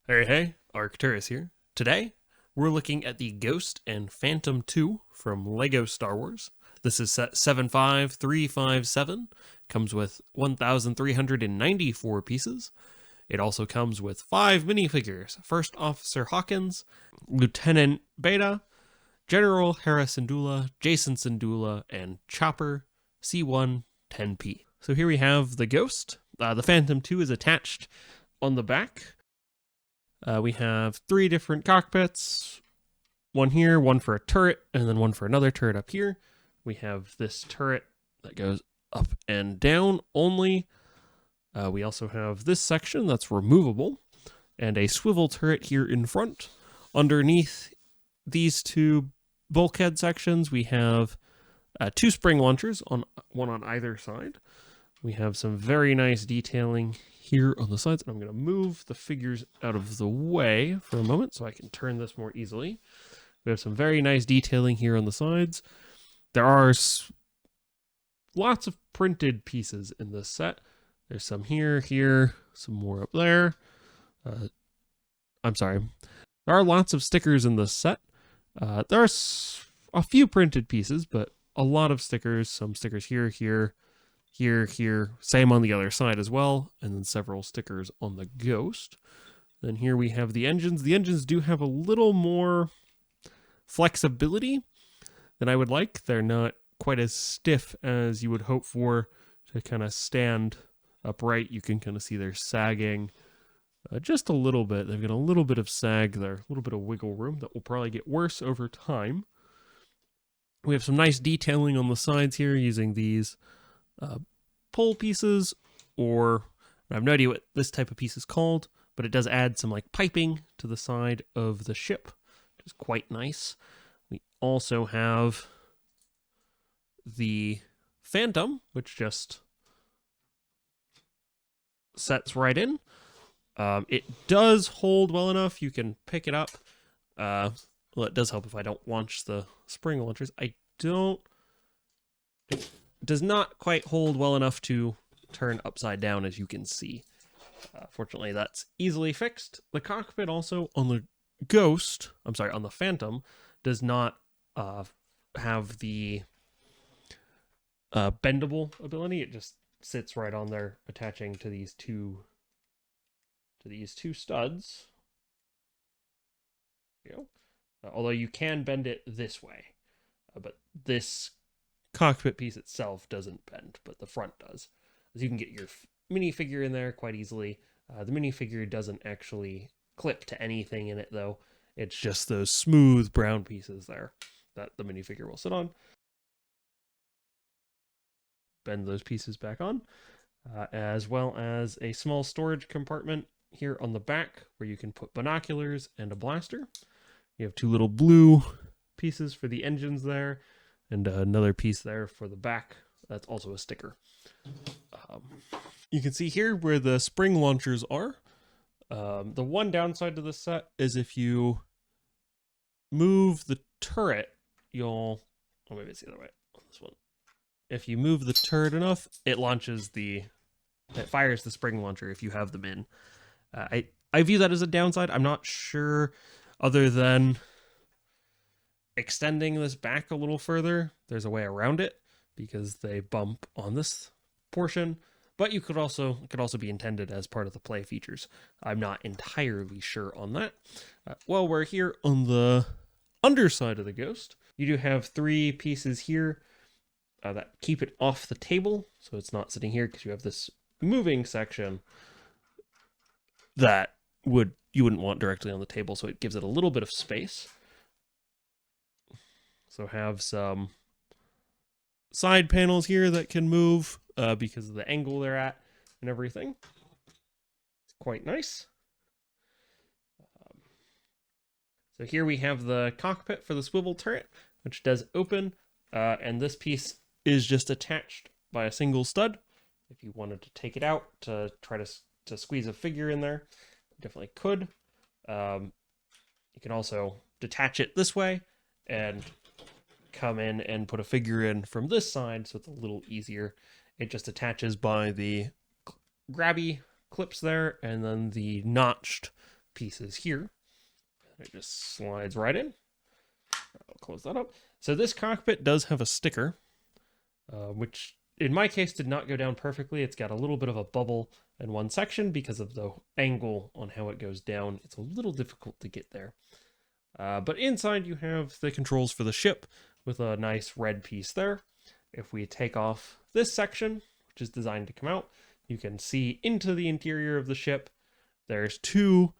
Hey, Arcturus here. Today, we're looking at the Ghost and Phantom 2 from LEGO Star Wars. This is set 75357, comes with 1,394 pieces. It also comes with 5 minifigures: First Officer Hawkins, Lieutenant Beta, General Hera Syndulla, Jason Syndulla, and Chopper C1 10P. So here we have the Ghost. The Phantom 2 is attached on the back. We have 3 different cockpits, one here, one for a turret, and then one for another turret up here. We have this turret that goes up and down only. We also have this section that's removable, and a swivel turret here in front. Underneath these 2 bulkhead sections, we have 2 spring launchers, one on either side. We have some very nice detailing here on the sides. I'm going to move the figures out of the way for a moment so I can turn this more easily. We have some very nice detailing here on the sides. There are lots of printed pieces in this set. There's some here, some more up there. I'm sorry. There are lots of stickers in this set. There are a few printed pieces, but a lot of stickers. Some stickers here, same on the other side as well, and then several stickers on the Ghost. Then here we have the engines. The engines do have a little more flexibility than I would like. They're not quite as stiff as you would hope for to kind of stand upright. You can kind of see they're sagging just a little bit. They've got a little bit of sag there, a little bit of wiggle room that will probably get worse over time. We have some nice detailing on the sides here using these pull pieces, or I have no idea what this type of piece is called, but it does add some like piping to the side of the ship, which is quite nice. We also have the Phantom, which just sets right in. It does hold well enough. You can pick it up. Well, it does help if I don't launch the spring launchers. It does not quite hold well enough to turn upside down, as you can see. Fortunately, that's easily fixed. The cockpit also on the on the Phantom, does not have the bendable ability. It just sits right on there, attaching to these two studs. There you go. Although you can bend it this way, but this cockpit piece itself doesn't bend, but the front does. As you can get your minifigure in there quite easily. The minifigure doesn't actually clip to anything in it, though. It's just those smooth brown pieces there that the minifigure will sit on. Bend those pieces back on, as well as a small storage compartment here on the back where you can put binoculars and a blaster. You have 2 little blue pieces for the engines there, and another piece there for the back. That's also a sticker. You can see here where the spring launchers are. The one downside to this set is if you move the turret, maybe it's the other way on this one. If you move the turret enough, it fires the spring launcher if you have them in. I view that as a downside. I'm not sure, other than extending this back a little further, there's a way around it because they bump on this portion. But it could also be intended as part of the play features. I'm not entirely sure on that. While we're here on the underside of the Ghost, you do have 3 pieces here that keep it off the table, so it's not sitting here, because you have this moving section that you wouldn't want directly on the table, so it gives it a little bit of space. So have some side panels here that can move because of the angle they're at and everything. It's quite nice. So here we have the cockpit for the swivel turret, which does open, and this piece is just attached by a single stud. If you wanted to take it out to try to squeeze a figure in there, you definitely could. You can also detach it this way and come in and put a figure in from this side, so it's a little easier. It just attaches by the grabby clips there, and then the notched pieces here. It just slides right in. I'll close that up. So this cockpit does have a sticker, which in my case did not go down perfectly. It's got a little bit of a bubble in one section because of the angle on how it goes down. It's a little difficult to get there. But inside you have the controls for the ship with a nice red piece there. If we take off this section, which is designed to come out, you can see into the interior of the ship. There's 2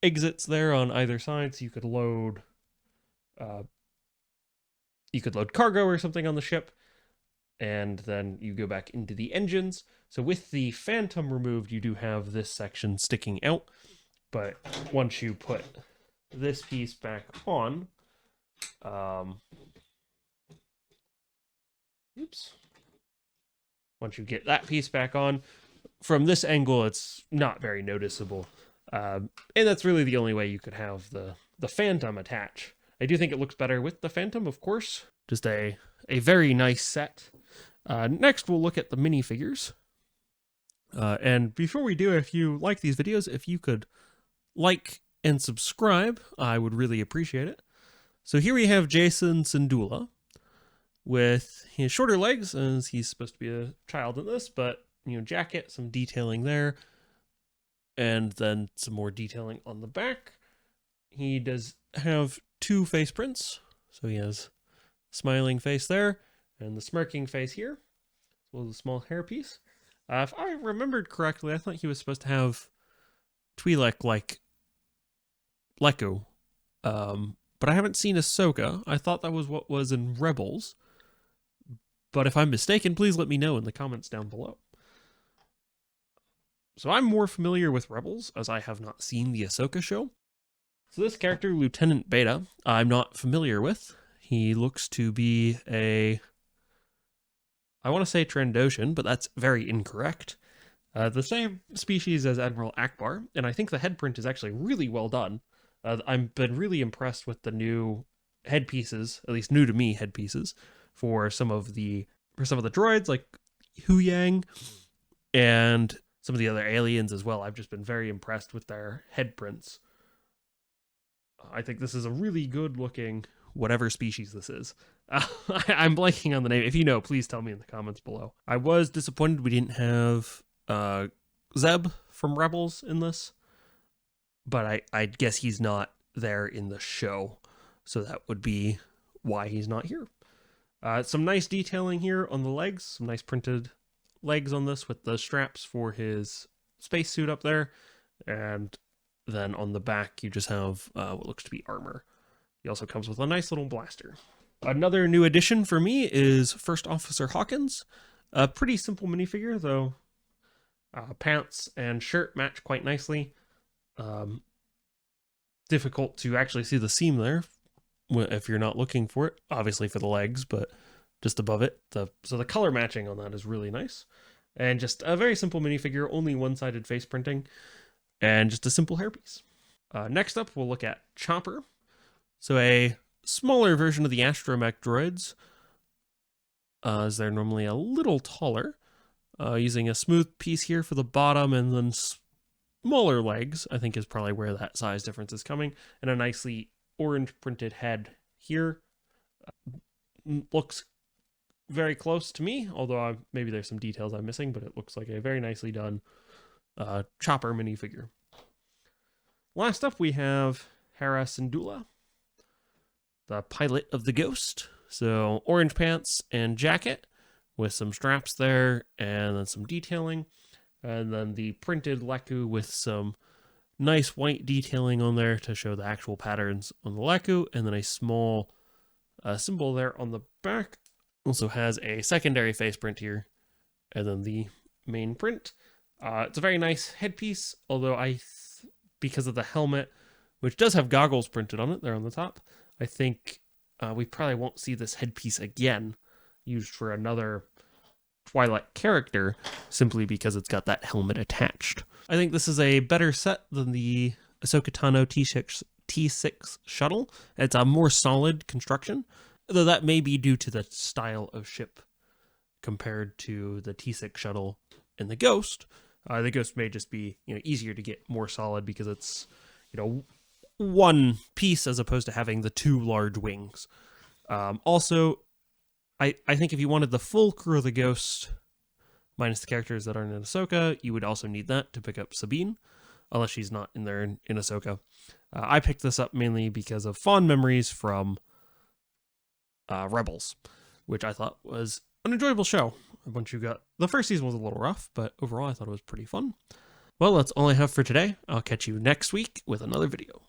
exits there on either side, so you could load cargo or something on the ship, and then you go back into the engines. So with the Phantom removed, you do have this section sticking out, but once you put this piece back on, once you get that piece back on, from this angle, it's not very noticeable. And that's really the only way you could have the Phantom attach. I do think it looks better with the Phantom, of course. Just a very nice set. Next, we'll look at the minifigures. And before we do, if you like these videos, if you could like and subscribe, I would really appreciate it. So here we have Jason Syndulla with his shorter legs, as he's supposed to be a child in this, but, you know, jacket, some detailing there, and then some more detailing on the back. He does have 2 face prints, so he has smiling face there, and the smirking face here, as well as a small hairpiece. If I remembered correctly, I thought he was supposed to have Twi'lek like Leku, but I haven't seen Ahsoka. I thought that was what was in Rebels, but if I'm mistaken, please let me know in the comments down below. So I'm more familiar with Rebels, as I have not seen the Ahsoka show. So this character, Lieutenant Beta, I'm not familiar with. He looks to be I want to say Trandoshan, but that's very incorrect. The same species as Admiral Akbar, and I think the head print is actually really well done. I've been really impressed with the new headpieces, at least new to me headpieces, for some of the droids like Huyang and some of the other aliens as well. I've just been very impressed with their head prints. I think this is a really good looking whatever species this is. I'm blanking on the name. If you know, please tell me in the comments below. I was disappointed we didn't have Zeb from Rebels in this, but I guess he's not there in the show, so that would be why he's not here. Some nice detailing here on the legs, some nice printed legs on this with the straps for his spacesuit up there, and then on the back you just have what looks to be armor. He also comes with a nice little blaster. Another new addition for me is First Officer Hawkins. A pretty simple minifigure, though pants and shirt match quite nicely. Difficult to actually see the seam there if you're not looking for it, obviously for the legs, but just above it. So the color matching on that is really nice. And just a very simple minifigure, only one-sided face printing, and just a simple hairpiece. Next up, we'll look at Chopper. So a smaller version of the astromech droids, as they're normally a little taller, using a smooth piece here for the bottom, and then smaller legs, I think is probably where that size difference is coming, and a nicely orange printed head here. Looks very close to me, although maybe there's some details I'm missing, but it looks like a very nicely done Chopper minifigure. Last up, we have Hera Syndulla, the pilot of the Ghost. So orange pants and jacket with some straps there, and then some detailing, and then the printed Leku with some nice white detailing on there to show the actual patterns on the Leku, and then a small symbol there on the back. Also has a secondary face print here, and then the main print. It's a very nice headpiece, although because of the helmet, which does have goggles printed on it there on the top, I think we probably won't see this headpiece again used for another Twilight character, simply because it's got that helmet attached. I think this is a better set than the Ahsoka Tano T6 shuttle. It's a more solid construction, though that may be due to the style of ship compared to the T6 shuttle and the Ghost, The Ghost may just be, easier to get, more solid, because it's, one piece as opposed to having the two large wings. Also, I think if you wanted the full crew of the Ghost, minus the characters that aren't in Ahsoka, you would also need that to pick up Sabine, unless she's not in there in Ahsoka. I picked this up mainly because of fond memories from Rebels, which I thought was an enjoyable show. Once you got the first season was a little rough, but overall I thought it was pretty fun. Well, that's all I have for today. I'll catch you next week with another video.